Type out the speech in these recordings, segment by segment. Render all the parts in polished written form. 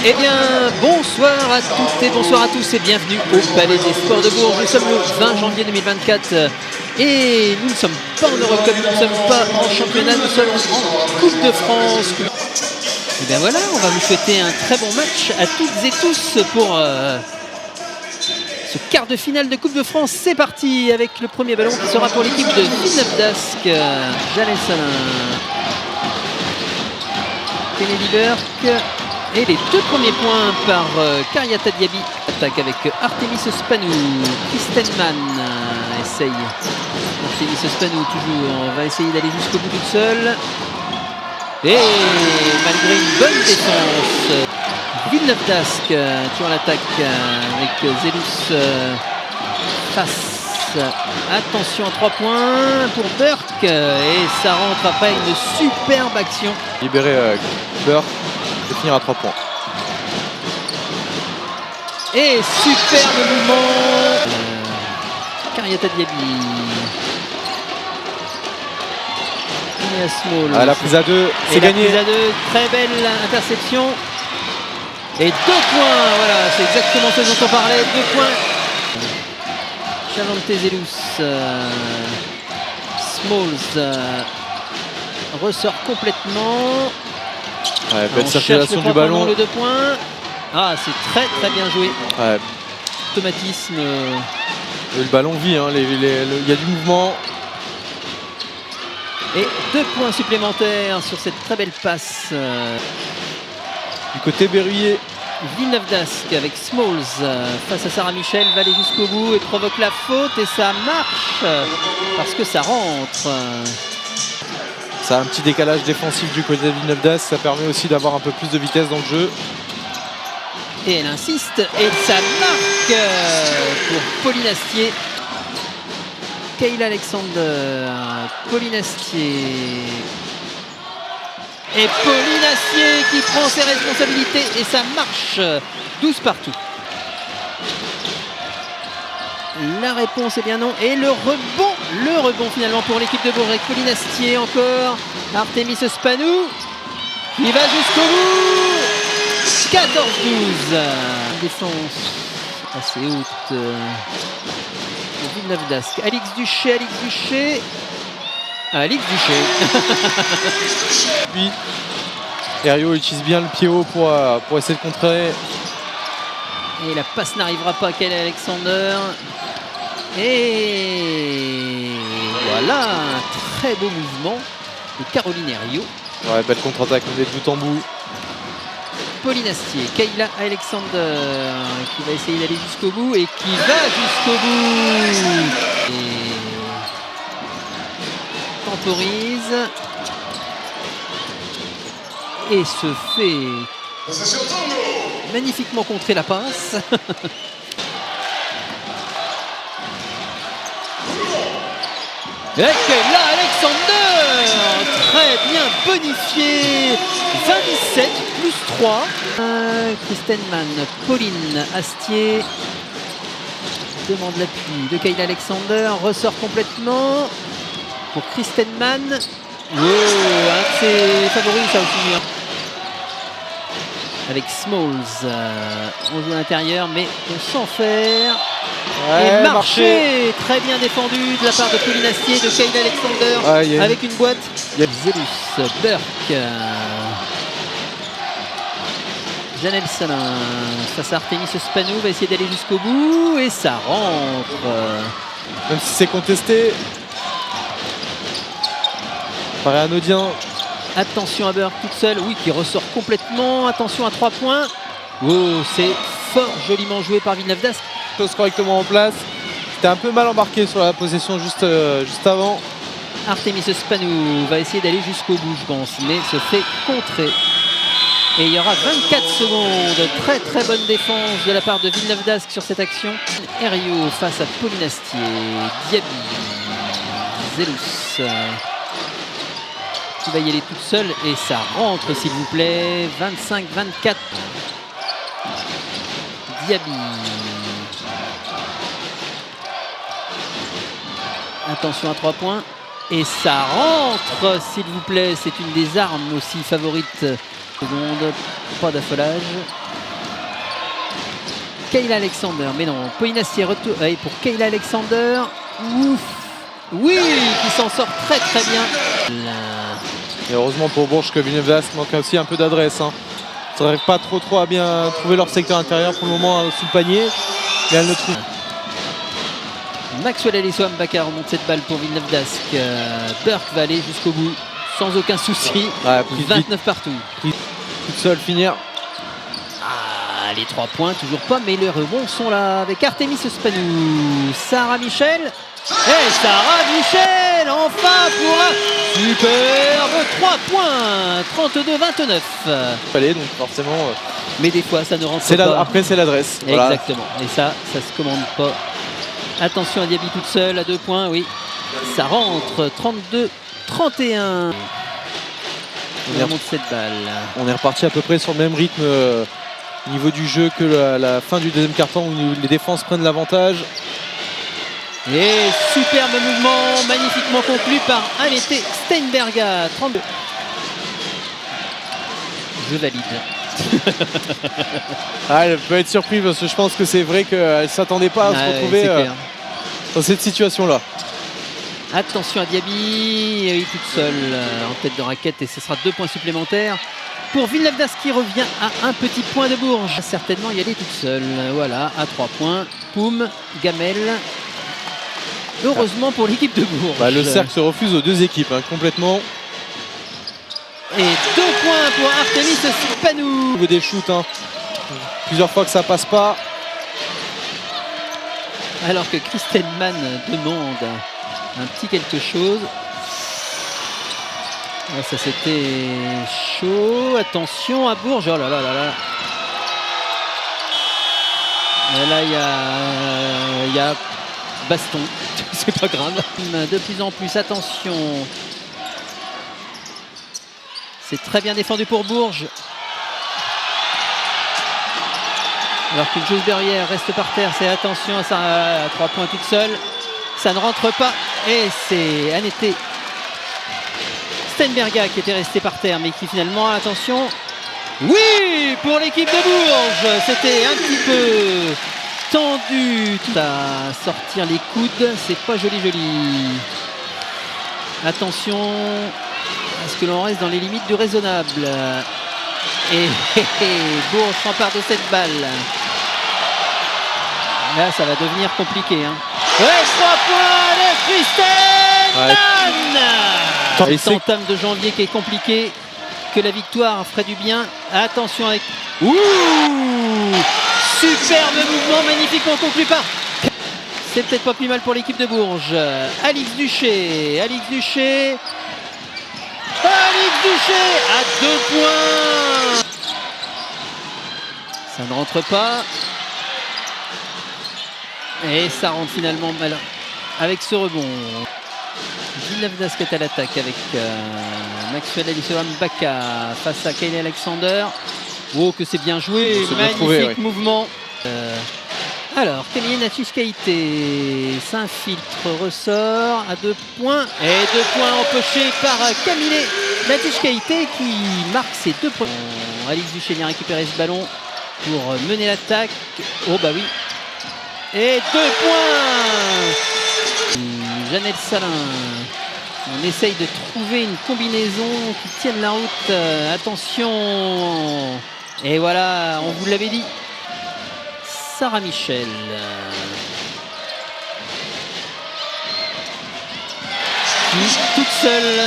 Eh bien, bonsoir à toutes et bonsoir à tous et bienvenue au Palais des Sports de Bourges. Nous sommes le 20 janvier 2024 et nous ne sommes pas en Eurocup, nous ne sommes pas en championnat, nous sommes en Coupe de France. Et bien voilà, on va vous souhaiter un très bon match à toutes et tous pour ce quart de finale de Coupe de France. C'est parti avec le premier ballon qui sera pour l'équipe de Villeneuve d'Ascq. Janel Salin, Kennedy Burke. Et les deux premiers points par Kariata Diaby. Attaque avec Artemis Spanou. Kristenman essaye. Artemis Spanou toujours va essayer d'aller jusqu'au bout toute seule. Et malgré une bonne défense, Villeneuve d'Ascq toujours l'attaque avec Zelus face. Attention à 3 points pour Burke. Et ça rentre après une superbe action. Libérer Burke. Et finir à 3 points. Et superbe mouvement. Kariata Diaby. Small. La prise à 2, c'est gagné. La prise à 2, très belle interception. Et 2 points, voilà, c'est exactement ce dont on parlait. 2 points. Chavante Zelus. Smalls ressort complètement. Ouais, belle circulation du ballon. Le 2 points. Ah, c'est très très bien joué. Ouais. Automatisme. Le ballon vit, hein, il y a du mouvement. Et 2 points supplémentaires sur cette très belle passe. Du côté berruyer. Villeneuve d'Ascq avec Smalls face à Sarah Michel va aller jusqu'au bout et provoque la faute et ça marche parce que ça rentre. Ça a un petit décalage défensif du côté de Villeneuve d'Ascq, ça permet aussi d'avoir un peu plus de vitesse dans le jeu. Et elle insiste et ça marque pour Pauline Astier. Kayla Alexander, Pauline Astier. Et Pauline Astier qui prend ses responsabilités et ça marche. 12 partout. La réponse est bien non. Et le rebond finalement pour l'équipe de Bourges avec Pauline Astier encore. Artemis Spanou qui va jusqu'au bout. 14-12. Défense assez haute. Villeneuve d'Ascq. Alix Duché. Puis Herriot utilise bien le pied haut pour essayer de contrer. Et la passe n'arrivera pas à Kayla Alexander. Et voilà un très beau mouvement de Caroline Herriot. Ouais, belle contre-attaque de bout en bout. Pauline Astier, Kayla Alexander qui va essayer d'aller jusqu'au bout et qui va jusqu'au bout. Et temporise. Et se fait magnifiquement contrer la passe. Et Kayla Alexander, très bien bonifié, 27 plus 3. Kristenman, Pauline Astier demande l'appui de Kayla Alexander, ressort complètement pour Kristenman. Oh, un de ses favoris ça aussi. Avec Smalls, on joue à l'intérieur mais on s'en faire. Ouais, et marché très bien défendu de la part de Pauline Astier, de Kayla Alexander avec une boîte. Zelus, Burke, Janel Salin face à Artemis Spanou va essayer d'aller jusqu'au bout et ça rentre. Même si c'est contesté, paraît anodin. Attention à Burke toute seule, oui, qui ressort complètement. Attention à 3 points. Oh, c'est fort joliment joué par Villeneuve d'Ascq. Chose correctement en place. C'était un peu mal embarqué sur la possession juste avant. Artemis Spanou va essayer d'aller jusqu'au bout, je pense, mais se fait contrer. Et il y aura 24 secondes. Très très bonne défense de la part de Villeneuve d'Ascq sur cette action. Herriot face à Pauline Astier. Diaby. Zelus. Qui va y aller toute seule et ça rentre s'il vous plaît. 25-24. Diaby. Attention à 3 points. Et ça rentre, s'il vous plaît. C'est une des armes aussi favorites. Seconde, pas d'affolage. Kayla Alexander, mais non, Polinastier retour pour Kayla Alexander. Ouf. Oui, qui s'en sort très très bien. Et heureusement pour Bourges que Villeneuve d'Ascq manque aussi un peu d'adresse. Hein. Ils n'arrivent pas trop à bien trouver leur secteur intérieur pour le moment sous le panier. Mais elle ne trouve. Maxwell Alisoam Bakar remonte cette balle pour Villeneuve d'Ascq. Burke va aller jusqu'au bout sans aucun souci. Ouais, 29 partout. Toute seule finir. Ah, les 3 points, toujours pas, mais les rebonds sont là avec Artemis Spanou. Sarah Michel. Et Sarah Michel, enfin pour un superbe 3 points. 32-29. Fallait donc forcément. Mais des fois, ça ne rentre pas. Après, c'est l'adresse. Exactement. Voilà. Et ça se commande pas. Attention à Diaby toute seule à 2 points, oui. Ça rentre, 32-31. On remonte cette balle. On est reparti à peu près sur le même rythme au niveau du jeu que la fin du deuxième quart-temps où les défenses prennent l'avantage. Et superbe mouvement, magnifiquement conclu par Annette Steinberga. 32. Je valide. Elle peut être surprise parce que je pense que c'est vrai qu'elle ne s'attendait pas à se retrouver dans cette situation-là. Attention à Diaby, elle est toute seule en tête de raquette et ce sera 2 points supplémentaires. Pour Villeneuve d'Ascq qui revient à un petit point de Bourges. Certainement y aller toute seule. Voilà, à 3 points. Poum, Gamel. Heureusement pour l'équipe de Bourges. Le cercle se refuse aux deux équipes, complètement. Et 2 points pour Artemis Spanou. Des shoots, plusieurs fois que ça passe pas. Alors que Kristen Mann demande un petit quelque chose. Là, ça c'était chaud. Attention à Bourges. Oh là là là là. Et là il y a baston. C'est pas grave. De plus en plus, attention. C'est très bien défendu pour Bourges. Alors qu'une chose derrière reste par terre, c'est attention à ça, à 3 points toute seule. Ça ne rentre pas. Et c'est Annette Steinberga qui était resté par terre, mais qui finalement, attention. Oui, pour l'équipe de Bourges, c'était un petit peu tendu. Tout à sortir les coudes, c'est pas joli. Attention. Est-ce que l'on reste dans les limites du raisonnable? Et Bourges s'empare de cette balle. Là, ça va devenir compliqué. Ouais, 3 points de Kristen Mann. Cette entame de janvier qui est compliqué. Que la victoire ferait du bien. Attention avec... Ouh, superbe mouvement, magnifiquement conclu par... C'est peut-être pas plus mal pour l'équipe de Bourges. Alix Duché à 2 points. Ça ne rentre pas. Et ça rentre finalement mal avec ce rebond. Villeneuve d'Ascq est à l'attaque avec Maxwell Alisoam Bakar face à Kayla Alexander. Oh, que c'est bien joué, magnifique mouvement. Alors, Camille Natishkaité s'infiltre, ressort à 2 points. Et 2 points empochés par Camille Natishkaité qui marque ses 2 points. Alix Duché vient récupérer ce ballon pour mener l'attaque. Oh bah oui. Et 2 points. Janelle Salin. On essaye de trouver une combinaison qui tienne la route. Attention. Et voilà, on vous l'avait dit. Sarah Michel. Toute seule.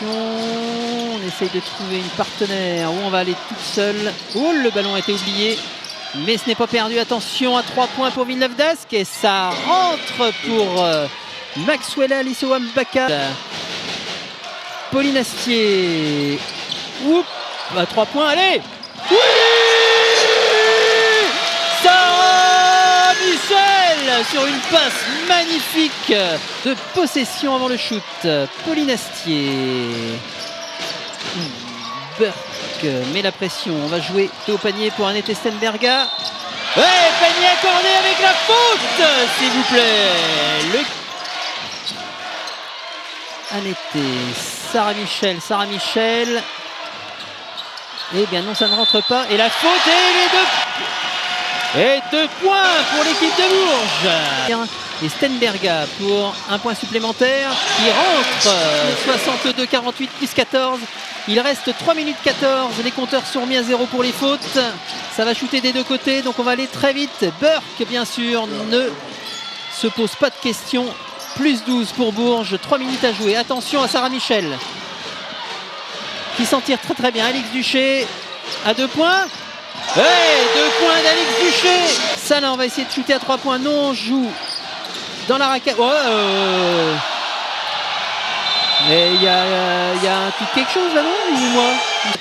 On essaye de trouver une partenaire où on va aller toute seule. Oh, le ballon a été oublié. Mais ce n'est pas perdu. Attention à 3 points pour Villeneuve d'Ascq. Et ça rentre pour Maxwell Alisoam Bakar. Pauline Astier. Oups, à 3 points. Allez. Oui, Sarah Michel sur une passe magnifique de possession avant le shoot. Pauline Astier. Burke met la pression. On va jouer au panier pour Annette Steinberga. Ouais, panier accordé avec la faute, s'il vous plaît. Annette, Sarah Michel. Eh bien non, ça ne rentre pas. Et la faute et les 2. Et 2 points pour l'équipe de Bourges. Et Stenberga pour un point supplémentaire qui rentre. 62-48 plus 14. Il reste 3 minutes 14. Les compteurs sont remis à 0 pour les fautes. Ça va shooter des deux côtés, donc on va aller très vite. Burke, bien sûr, ne se pose pas de questions. Plus 12 pour Bourges. 3 minutes à jouer. Attention à Sarah Michel qui s'en tire très très bien. Alix Duché à 2 points. Hey, 2 points d'Alix Duché. Ça là, on va essayer de shooter à 3 points. Non, on joue dans la raquette. Mais il y a un petit quelque chose là, non? Dis-moi.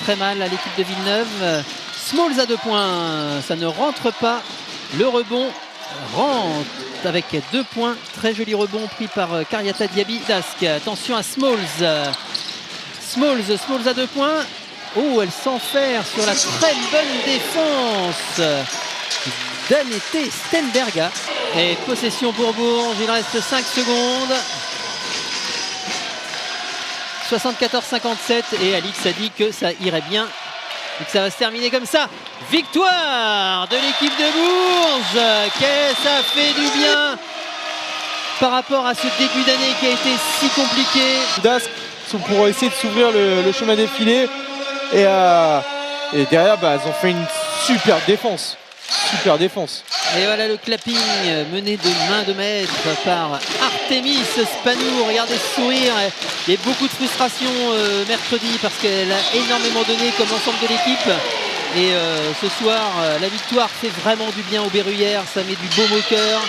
Très mal à l'équipe de Villeneuve. Smalls à 2 points. Ça ne rentre pas. Le rebond rentre avec 2 points. Très joli rebond pris par Kariata Diaby Dask. Attention à Smalls. Smalls à 2 points. Oh, elle s'enferre sur la très bonne défense d'Annette Stenberga. Et possession pour Bourges, il reste 5 secondes. 74-57 et Alix a dit que ça irait bien et que ça va se terminer comme ça. Victoire de l'équipe de Bourges, que ça fait du bien par rapport à ce début d'année qui a été si compliqué. Dask pour essayer de s'ouvrir le chemin des filets et derrière elles ont fait une super défense. Et voilà le clapping mené de main de maître par Artemis Spanou. Regardez ce sourire. Il y a beaucoup de frustration mercredi parce qu'elle a énormément donné comme ensemble de l'équipe. Et ce soir, la victoire fait vraiment du bien aux Berruyères. Ça met du baume au cœur.